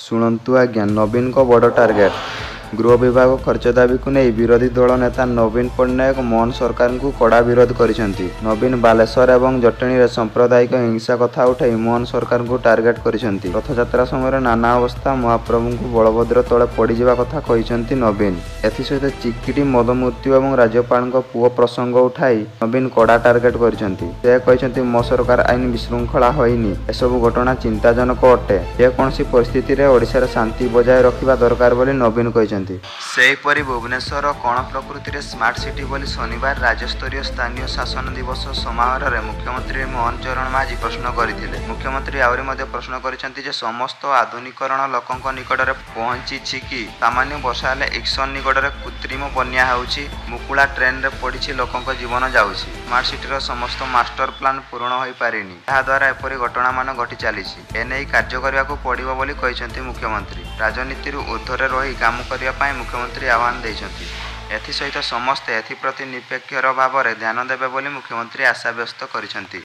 ଶୁଣନ୍ତୁ ଆଜ୍ଞା, ନବୀନଙ୍କ ବଡ଼ ଟାର୍ଗେଟ। ଗୃହ ବିଭାଗ ଖର୍ଚ୍ଚ ଦାବିକୁ ନେଇ ବିରୋଧୀ ଦଳ ନେତା ନବୀନ ପଟ୍ଟନାୟକ ମୋହନ ସରକାରଙ୍କୁ କଡ଼ା ବିରୋଧ କରିଛନ୍ତି। ନବୀନ ବାଲେଶ୍ୱର ଏବଂ ଜଟଣୀରେ ସାମ୍ପ୍ରଦାୟିକ ହିଂସା କଥା ଉଠାଇ ମୋହନ ସରକାରଙ୍କୁ ଟାର୍ଗେଟ କରିଛନ୍ତି। ରଥଯାତ୍ରା ସମୟରେ ନାନା ଅବସ୍ଥା ମହାପ୍ରଭୁଙ୍କୁ ବଳଭଦ୍ର ତଳେ ପଡ଼ିଯିବା କଥା କହିଛନ୍ତି ନବୀନ। ଏଥିସହିତ ଚିକିଟି ମଦ ମୃତ୍ୟୁ ଏବଂ ରାଜ୍ୟପାଳଙ୍କ ପୁଅ ପ୍ରସଙ୍ଗ ଉଠାଇ ନବୀନ କଡ଼ା ଟାର୍ଗେଟ କରିଛନ୍ତି। ସେ କହିଛନ୍ତି, ମୋ ସରକାର ଆଇନ ବିଶୃଙ୍ଖଳା ହୋଇନି। ଏସବୁ ଘଟଣା ଚିନ୍ତାଜନକ ଅଟେ। ଯେକୌଣସି ପରିସ୍ଥିତିରେ ଓଡ଼ିଶାରେ ଶାନ୍ତି ବଜାୟ ରଖିବା ଦରକାର ବୋଲି ନବୀନ କହିଛନ୍ତି। ସେହିପରି ଭୁବନେଶ୍ୱର କ'ଣ ପ୍ରକୃତିରେ ସ୍ମାର୍ଟ ସିଟି ବୋଲି ଶନିବାର ରାଜ୍ୟସ୍ତରୀୟ ସ୍ଥାନୀୟ ଶାସନ ଦିବସ ସମାରୋହରେ ମୁଖ୍ୟମନ୍ତ୍ରୀ ମୋହନ ଚରଣ ମାଝୀ ପ୍ରଶ୍ନ କରିଥିଲେ। ମୁଖ୍ୟମନ୍ତ୍ରୀ ଆହୁରି ମଧ୍ୟ ପ୍ରଶ୍ନ କରିଛନ୍ତି ଯେ ସମସ୍ତ ଆଧୁନିକୀକରଣ ଲୋକଙ୍କ ନିକଟରେ ପହଞ୍ଚିଛି କି? ସାମାନ୍ୟ ବର୍ଷା ହେଲେ ଇକ୍ସନ ନିକଟରେ କୃତ୍ରିମ ବନ୍ୟା ହେଉଛି, ମୁକୁଳା ଟ୍ରେନରେ ପଡ଼ିଛି ଲୋକଙ୍କ ଜୀବନ ଯାଉଛି। ସ୍ମାର୍ଟ ସିଟିର ସମସ୍ତ ମାଷ୍ଟର ପ୍ଲାନ ପୂରଣ ହୋଇପାରିନି। ଏହାଦ୍ୱାରା ଏପରି ଘଟଣାମାନ ଘଟି ଚାଲିଛି। ଏନେଇ କାର୍ଯ୍ୟ କରିବାକୁ ପଡ଼ିବ ବୋଲି କହିଛନ୍ତି ମୁଖ୍ୟମନ୍ତ୍ରୀ। ରାଜନୀତିରୁ ଊର୍ଦ୍ଧ୍ୱରେ ରହି କାମ କରିବା ପାଇଁ ମୁଖ୍ୟମନ୍ତ୍ରୀ ଆହ୍ୱାନ ଦେଇଛନ୍ତି। ଏଥିସହିତ ସମସ୍ତେ ଏଥିପ୍ରତି ନିରପେକ୍ଷ ଭାବରେ ଧ୍ୟାନ ଦେବେ ବୋଲି ମୁଖ୍ୟମନ୍ତ୍ରୀ ଆଶା ବ୍ୟକ୍ତ କରିଛନ୍ତି।